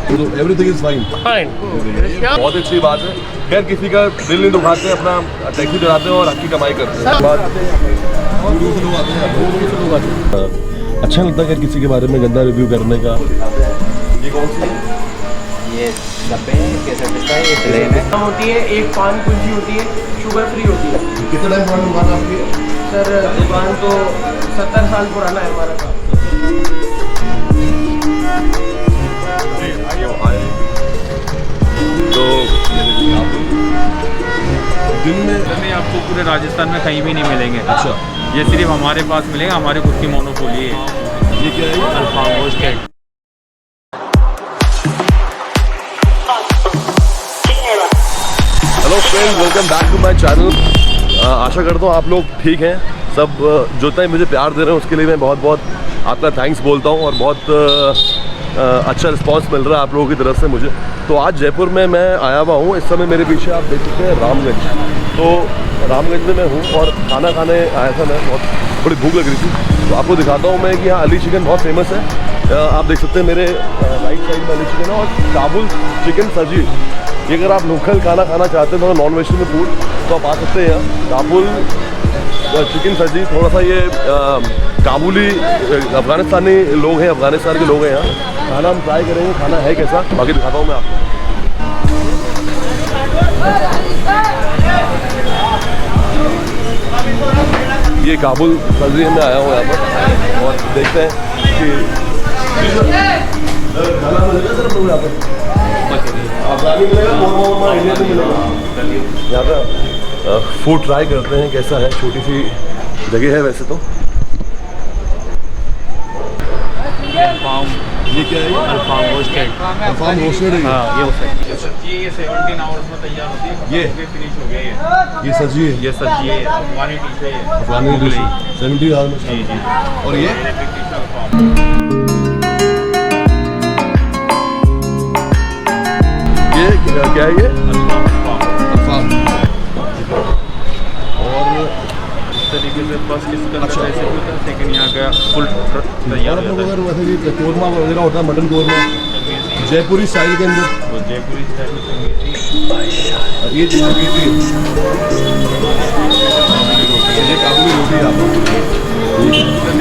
तो everything is fine. बहुत अच्छी बात है। खैर किसी का दिल नहीं दुखाते, अपना टैक्सी चलाते हैं और अच्छी कमाई करते हैं। अच्छा लगता है किसी के बारे में गंदा रिव्यू करने का। ये कौन सी? ये डब्बे हैं, केसर पिस्ता है, ये प्लेन है। होती है, एक पान कुल्फी होती है, शुगर फ्री होती है। कितना टाइम पुरानी दुकान आपकी? सर दुकान तो 70 साल पुराना है हमारा काम। तो दिन में आपको पूरे राजस्थान में कहीं भी नहीं मिलेंगे। अच्छा, ये सिर्फ हमारे पास मिलेगा, हमारे खुद की मोनोपोली है। ये क्या है? अल्फाम गोश्त है। Hello friends, welcome back to my channel. आशा करता हूँ आप लोग ठीक हैं सब। जो तक मुझे प्यार दे रहे हैं उसके लिए मैं बहुत बहुत आपका थैंक्स बोलता हूँ और बहुत अच्छा रिस्पांस मिल रहा है आप लोगों की तरफ से मुझे। तो आज जयपुर में मैं आया हुआ हूँ। इस समय मेरे पीछे आप देख सकते हैं रामगंज। तो रामगंज में मैं हूँ और खाना खाने आया था मैं। बहुत बड़ी भूख लग रही थी, तो आपको दिखाता हूँ मैं कि यहाँ अली चिकन बहुत फेमस है। आप देख सकते हैं मेरे राइट साइड में अली चिकन है और काबुल चिकन सजी। ये अगर आप लोकल खाना खाना चाहते हैं थोड़ा नॉन वेजिटेरियन फूड तो आप आ सकते हैं यहाँ। काबुल चिकन सजी, थोड़ा सा ये काबुली अफ़गानिस्तानी लोग हैं, अफ़गानिस्तान के लोग हैं यहाँ। खाना हम ट्राई करेंगे, खाना है कैसा बाकी दिखाता हूँ मैं आपको। ये काबुल सजी में आया हूँ यहाँ पर और देखते हैं कि खाना मिलेगा सर लोग यहाँ पर। अफगानी मिलेगा, मोरमा इंडियन भी मिलेगा। यहाँ का फूड ट्राई करते हैं कैसा है। छोटी सी जगह है वैसे तो। ये क्या है? अल्फाम गोश्त है। अल्फाम रोस्टेड है। हाँ, ये हो सकती है सब्जी। ये 17 आवर्स में तैयार होती है। ये फिनिश हो गया ये सब्जी है। ये सब्जी है, अफगानी डिश है। अफगानी डिश 70 में। जी जी। और ये क्या है? ये अल्फाम। और इस तरीके से फर्स्ट इसका अच्छा। ऐसे होता है, लेकिन यहाँ का फुल तैयार आप लोग होता है। अगर वैसे भी कोरमा वगैरह होता है, मटन कोरमा जयपुरी स्टाइल के अंदर। तो जयपुरी स्टाइल में ये काबुली रोटी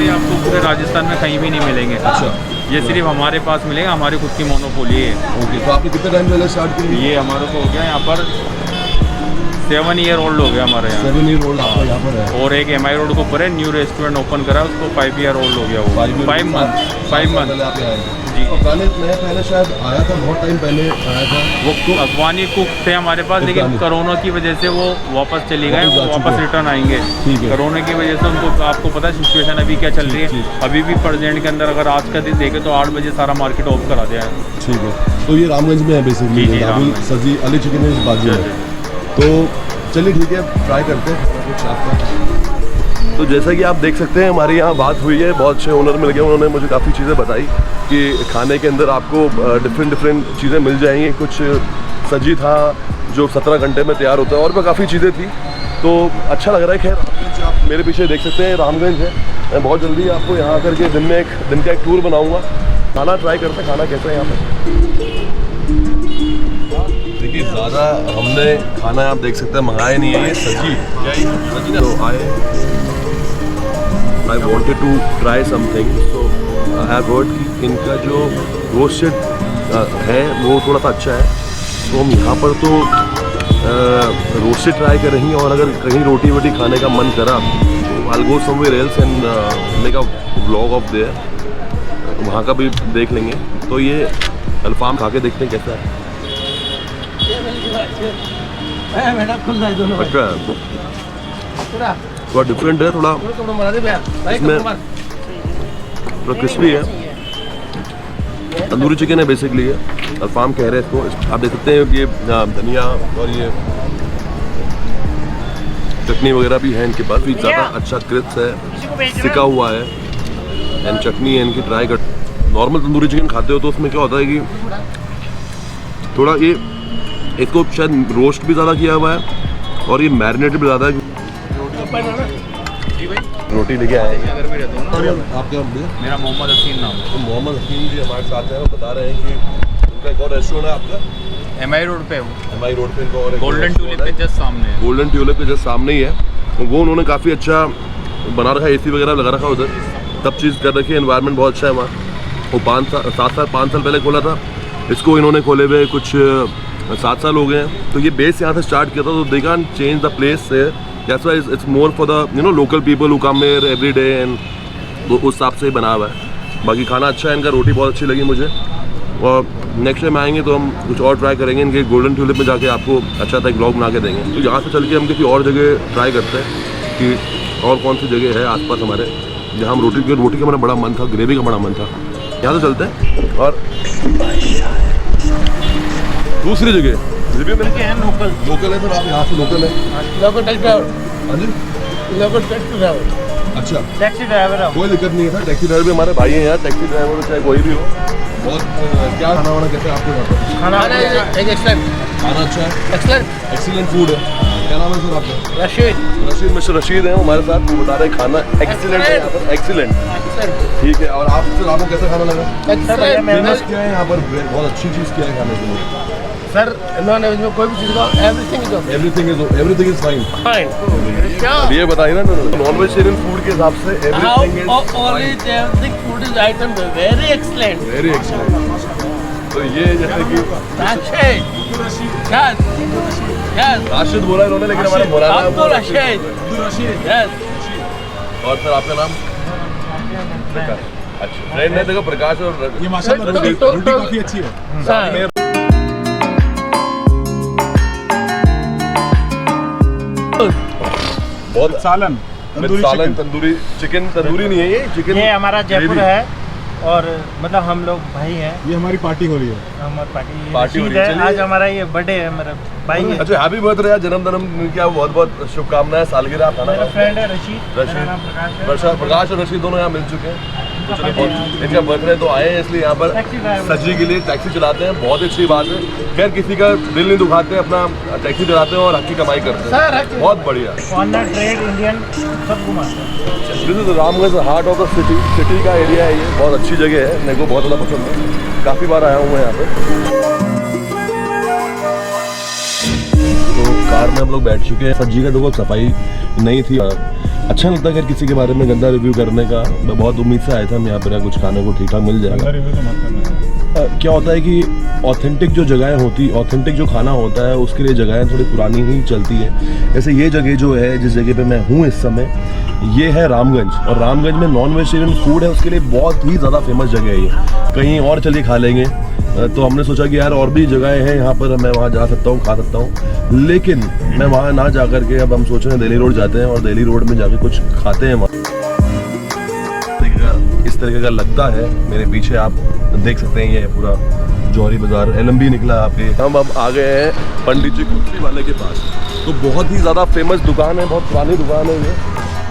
आपको पूरे राजस्थान में कहीं भी नहीं मिलेंगे। अच्छा, ये सिर्फ हमारे पास मिलेगा, हमारी खुद की मोनोपोली है। ओके। तो आपने कितना टाइम पहले स्टार्ट किया? ये हमारे को हो गया यहाँ पर 7 ईयर ओल्ड हो गया हमारे यहाँ। 7 ईयर ओल्ड आपका यहाँ पर है। और एक MI रोड के ऊपर है, न्यू रेस्टोरेंट ओपन करा है, उसको 5 ईयर ओल्ड हो गया वो। 5 मंथ पहले आप आए जी। और मैं पहले शायद आया था, बहुत टाइम पहले आया था। वो अफगानी कुक थे हमारे पास, लेकिन कोरोना की वजह से वो वापस चली गए। वो वापस रिटर्न आएंगे। ठीक है। कोरोना की वजह से उनको, आपको पता है सिचुएशन अभी क्या चल रही है। अभी भी प्रेजेंट के अंदर अगर आज का दिन देखें तो 8 बजे सारा मार्केट ऑफ करा दिया है। ठीक है। तो ये रामगंज में है बेसिकली, काबुल सजी अली चिकन इस बाजू है। तो चलिए ठीक है, ट्राई करते हैं कुछ आपका। तो जैसा कि आप देख सकते हैं हमारी यहाँ बात हुई है, बहुत अच्छे ओनर मिल गए। उन्होंने मुझे काफ़ी चीज़ें बताई कि खाने के अंदर आपको डिफरेंट चीज़ें मिल जाएंगी। कुछ सजी था जो 17 घंटे में तैयार होता है और भी काफ़ी चीज़ें थी, तो अच्छा लग रहा है। खैर आप मेरे पीछे देख सकते हैं रामगंज है। मैं बहुत जल्दी आपको यहाँ आकर के दिन का एक टूर बनाऊँगा। खाना ट्राई करते हैं, खाना कैसा है यहाँ पर। देखिए ज़्यादा हमने खाना आप देख सकते हैं मंगाया नहीं है। ये सजी क्या है? सजी तो I wanted to try something, so I have heard कि इनका जो रोस्टेड है वो थोड़ा सा अच्छा है। तो हम यहाँ पर तो रोस्टेड ट्राई करेंगे और अगर कहीं रोटी वोटी खाने का मन करा तो I'll go somewhere else and make a vlog of there, वहाँ का भी देख लेंगे। तो ये अल्फाम खा के देखते हैं कैसा है। अच्छा थोड़ा डिफरेंट है, थोड़ा इसमें थोड़ा क्रिस्पी है। तंदूरी चिकन है बेसिकली ये, अल्फाम कह रहे हैं इसको। आप देख सकते हैं ये धनिया और ये चटनी वगैरह भी है इनके पास। भी ज़्यादा अच्छा क्रिस्प है, सिका हुआ है एंड चटनी है इनकी। ट्राई कर। नॉर्मल तंदूरी चिकन खाते हो तो उसमें क्या होता है कि थोड़ा ये इसको शायद रोस्ट भी ज़्यादा किया हुआ है और ये मैरिनेटेड भी ज़्यादा है। जी भाई, रोटी लेके आए हैं। अगर भी रहता हूँ ना, आपका मेरा मोहम्मद हसीन नाम है। तो मोहम्मद हकीम जी हमारे साथ हैं, वो बता रहे हैं कि उनका एक और रेस्टोरेंट है आपका MI रोड पे हूँ, MI रोड पे इनका और एक गोल्डन restaurant ट्यूलिप है। के जस्ट सामने है। गोल्डन ट्यूलिप के जस्ट सामने ही है। वो उन्होंने काफ़ी अच्छा बना रखा है, AC वगैरह लगा रखा है उधर, सब चीज़ कर रखी है। एनवायरनमेंट बहुत अच्छा है वहाँ। वो 5 साल पहले खोला था, इसको इन्होंने खोले हुए कुछ 7 साल हो गए हैं। तो ये बेस यहाँ से स्टार्ट किया था, तो they can change the place. That's why it's more for the local people who come here every day, and वो उस हिसाब से ही बना हुआ है। बाकी खाना अच्छा है इनका, रोटी बहुत अच्छी लगी मुझे। और नेक्स्ट टाइम आएंगे तो हम कुछ और ट्राई करेंगे इनके गोल्डन ट्यूलिप में जाके, आपको अच्छा सा एक ब्लॉग बना के देंगे। तो यहाँ से चल के हम किसी और जगह ट्राई करते हैं कि और कौन सी जगह है आसपास हमारे जहाँ हम रोटी का मेरा बड़ा मन था, ग्रेवी का बड़ा मन था। यहाँ से चलते हैं और दूसरी जगह रिव्यू मिलके हैं। लोकल है सर, आप यहाँ से लोकल है? लोकल टैक्सी ड्राइवर, हाँ जी, लोकल टैक्सी ड्राइवर, अच्छा, टैक्सी ड्राइवर है। कोई दिक्कत नहीं है सर। टैक्सी ड्राइवर भी हमारे भाई हैं यार, टैक्सी ड्राइवर चाहे कोई भी हो। बहुत क्या खाना वाना कैसे है आपके यहाँ पर? खाना एक एक्सलेंट, खाना अच्छा है, एक्सलेंट। एक्सीलेंट फूड है। क्या नाम है सर आपका? रशीद, मिस्टर रशीद हैं हमारे साथ। वो बता रहे हैं खाना एक्सीलेंट है यहाँ पर, एक्सीलेंट। ठीक है, और आप सर आपको कैसा खाना लगा? फेमस क्या है यहाँ पर? बहुत अच्छी चीज़ क्या है खाने के लिए? सर नॉन वेज में कोई भी चीज़ का everything everything is fine. Fine. क्या? ये बताइए ना, नॉन वेजिटेरियन फूड के हिसाब से everything is Everything food is item very excellent. Very excellent. तो ये जैसे कि Rashid. Yes. Yes. राशिद बोला इन्होंने, लेकिन हमारा मौलाना Abdul Rashid. Yes. और सर आपका नाम? प्रकाश। अच्छा, फ्रेंड ने देखो प्रकाश और ये माशाल्लाह रोटी काफी अच्छी है। Sir. बहुत सालन सालन तंदूरी चिकन, तंदूरी नहीं है ये चिकन। ये हमारा जयपुर ग्रेवी। है और मतलब हम लोग भाई हैं, ये हमारी पार्टी हो रही है। हमारी पार्टी पार्टी हो रशीद रही है, है। चलिए। आज हमारा ये बर्थडे है, मेरा भाई है, अच्छा, हैप्पी बर्थडे यार, जन्मदिन की आप बहुत बहुत शुभकामनाएं। सालगिरह आप खाना मेरा खाओ। फ्रेंड है रशीद, रशीद। मेरा नाम प्रकाश है। प्रकाश और रशीद दोनों यहाँ मिल चुके हैं। तो चलिए, बहुत इनका बर्थडे तो आए हैं, इसलिए यहाँ पर टैक्सी ड्राइवर। सजी के लिए टैक्सी चलाते हैं। बहुत अच्छी बात है। खैर किसी का दिल नहीं दुखाते, अपना टैक्सी चलाते हैं और हक की कमाई करते Sir, हैं। हक की। बहुत बढ़िया। फॉरनर ट्रेड इंडियन सब घुमाते हैं। This is Ramganj, heart of the city का एरिया है ये। बहुत अच्छी जगह है, मेरे को बहुत ज़्यादा पसंद है। काफ़ी बार आया हूँ मैं यहाँ पे। तो कार में हम लोग बैठ चुके हैं। सज्जी का देखो सफाई नहीं थी। अच्छा लगता है किसी के बारे में गंदा रिव्यू करने का। मैं बहुत उम्मीद से आया था हम यहाँ पर कुछ खाने को ठीक ठाक मिल जाएगा। क्या होता है कि ऑथेंटिक जो जगहें होती, ऑथेंटिक जो खाना होता है, उसके लिए जगहें थोड़ी पुरानी ही चलती है। जैसे ये जगह जो है, जिस जगह पे मैं हूँ इस समय, ये है रामगंज। और रामगंज में नॉन वेजिटेरियन फूड है, उसके लिए बहुत ही ज़्यादा फेमस जगह है ये। कहीं और चलिए खा लेंगे, तो हमने सोचा कि यार और भी जगहें हैं यहाँ पर, मैं वहाँ जा सकता हूँ, खा सकता हूँ। लेकिन मैं वहाँ ना जा करके अब हम सोच रहे हैं दिल्ली रोड जाते हैं और दिल्ली रोड में जाके कुछ खाते हैं। वहाँ इस तरीके का लगता है। मेरे पीछे आप देख सकते हैं, ये पूरा जौहरी बाजार LMB निकला आपके। हम अब आ गए हैं पंडित जी कुल्फी वाले के पास। तो बहुत ही ज़्यादा फेमस दुकान है, बहुत पुरानी दुकान है ये।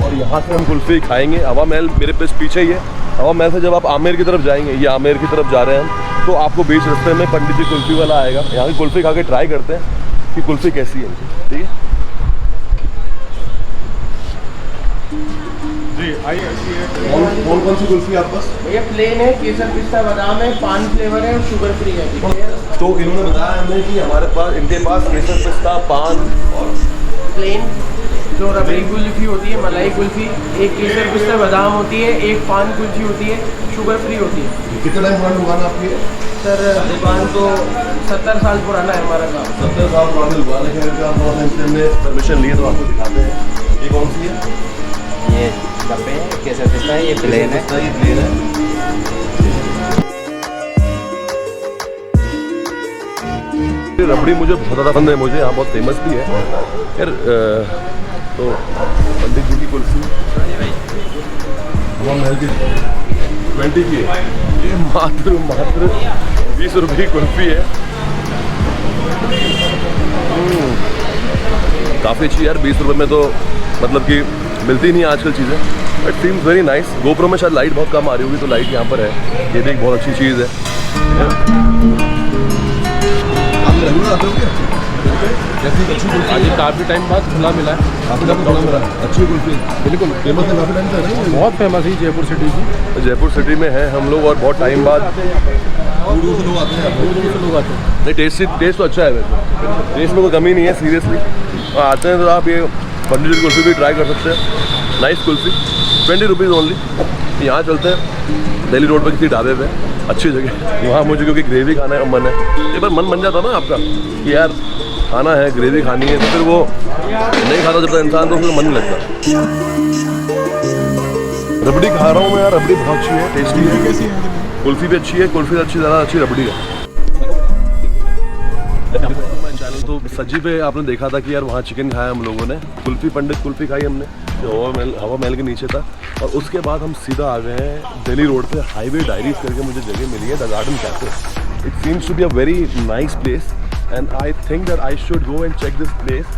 और यहाँ से हम कुल्फी खाएंगे। हवा महल मेरे पास पीछे ही है। हवा महल से जब आप आमेर की तरफ जाएंगे, ये आमेर की तरफ जा रहे हैं हम, तो आपको बीच रास्ते में पंडित जी कुल्फी वाला आएगा। यहाँ की कुल्फी खा के ट्राई करते हैं कि कुल्फी कैसी है। ठीक है जी, आइए कौन कौन सी कुल्फी आपके पास? ये प्लेन है, केसर पिस्ता बादाम है, पान फ्लेवर है और शुगर फ्री है। तो इन्होंने बताया हमें कि हमारे पास, इनके पास केसर पिस्ता, पान और प्लेन जो रबड़ी कुल्फी होती है, मलाई कुल्फी, एक केसर पिस्ता बादाम होती है, एक पान कुल्फी होती है, शुगर फ्री होती है। कितने टाइम पुरानी दुकान है आपकी? सर दुकान तो 70 साल पुराना है हमारा काम। 70 साल पुरानी दुकान है। हमने परमिशन लिए तो आपको दिखाते हैं। ये कौन सी है? ये डब्बे है, केसर पिस्ता है, ये प्लेन है। ये प्लेन है। ये रबड़ी मुझे बहुत ज़्यादा पसंद है, मुझे यहाँ बहुत फेमस भी है यार। तो पंडित जी की कुल्फी हवा महल की 20 की है। ये मात्र 20 रुपये की कुल्फी है। काफ़ी अच्छी यार। 20 रुपये में तो मतलब कि मिलती नहीं आजकल चीज़ें। But seems very nice. GoPro में शायद लाइट बहुत कम आ रही होगी, तो लाइट यहाँ पर है। ये भी एक बहुत अच्छी चीज़ है। रेगुलर आते हो क्या? कैसी अच्छी कुल्फी? आज काफ़ी टाइम बाद खुला मिला है। काफ़ी टाइम खुला मिला, अच्छी कुल्फी बिल्कुल फेमस है, काफ़ी टाइम से है ना? बहुत फेमस है जयपुर सिटी की। जयपुर सिटी में हैं हम लोग और बहुत टाइम बाद दूर दूर से लोग आते हैं। नहीं टेस्ट तो अच्छा है वैसे, टेस्ट में कोई कमी नहीं है सीरियसली। आते हैं तो आप ये पनीर कुल्फी भी ट्राई कर सकते हैं। Nice kulfi 20 rupees only. यहाँ चलते हैं दिल्ली रोड पर किसी ढाबे पे, अच्छी जगह वहाँ मुझे क्योंकि ग्रेवी खाने का मन है। एक बार मन बन जाता ना आपका कि यार खाना है, ग्रेवी खानी है, तो फिर वो नहीं खाता जब तक इंसान तो फिर मन नहीं लगता। रबड़ी खा रहा हूँ मैं यार, रबड़ी बहुत अच्छी है, टेस्टी है। कैसी है? कुल्फी भी अच्छी है, कुल्फी अच्छी, ज़्यादा अच्छी रबड़ी है। चैनल तो सजी पे आपने देखा था कि यार वहाँ चिकन खाया हम लोगों ने, कुल्फी पंडित कुल्फी खाई हमने जो हवा महल के नीचे था। और उसके बाद हम सीधा आ गए हैं दिल्ली रोड पे, हाईवे डायरीज करके मुझे जगह मिली है, the Garden Cafe. It seems to be a very nice place and I think that I should go and check this place,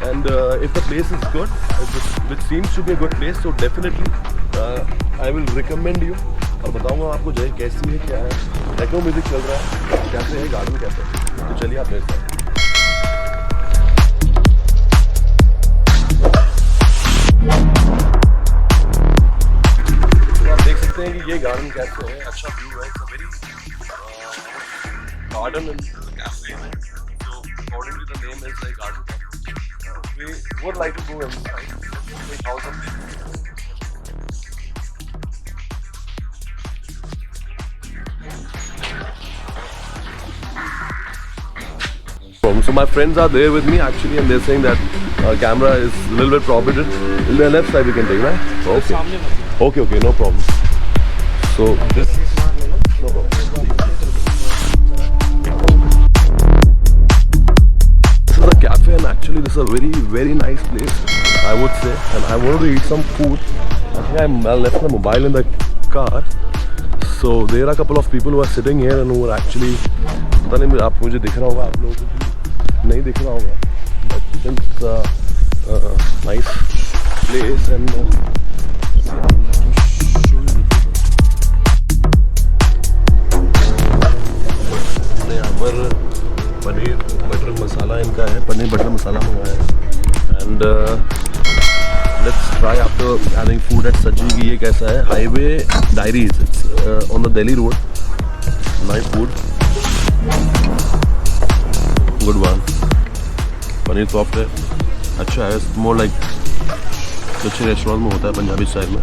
and if the place is good, which seems to be a good place, so definitely I will recommend you और बताऊंगा आपको जगह कैसी है, क्या है। Techno music चल रहा है, कैफे है गार्डन कैफे, तो चलिए आप मेरे साथ। आप देख सकते हैं कि ये गार्डन कैफे है, अच्छा व्यू है, it's a very garden and cafe है। According to the name is like garden cafe. We would like to go inside, take out some pictures. So my friends are there with me actually, and they're saying that camera is a little bit prohibited. In the left side we can take, right? Okay. Okay, no problem. So this, no problem. Cafe, and actually this is a very nice place, I would say, and I wanted to eat some food. I think I left my mobile in the car, so there are a couple of people who are sitting here and who are actually, पता नहीं आप मुझे दिख रहा होगा, आप लोगों को नहीं दिख रहा होगा, but it's nice place and यहाँ पर पनीर बटर मसाला इनका है, पनीर बटर मसाला मंगाया है। And let's try after having food at सज्जी की ये कैसा है। Highway diaries, it's on the Delhi road, nice food, good one. Paneer soft है, अच्छा है, मोर लाइक अच्छे रेस्टोरेंट में होता है पंजाबी स्टाइल में।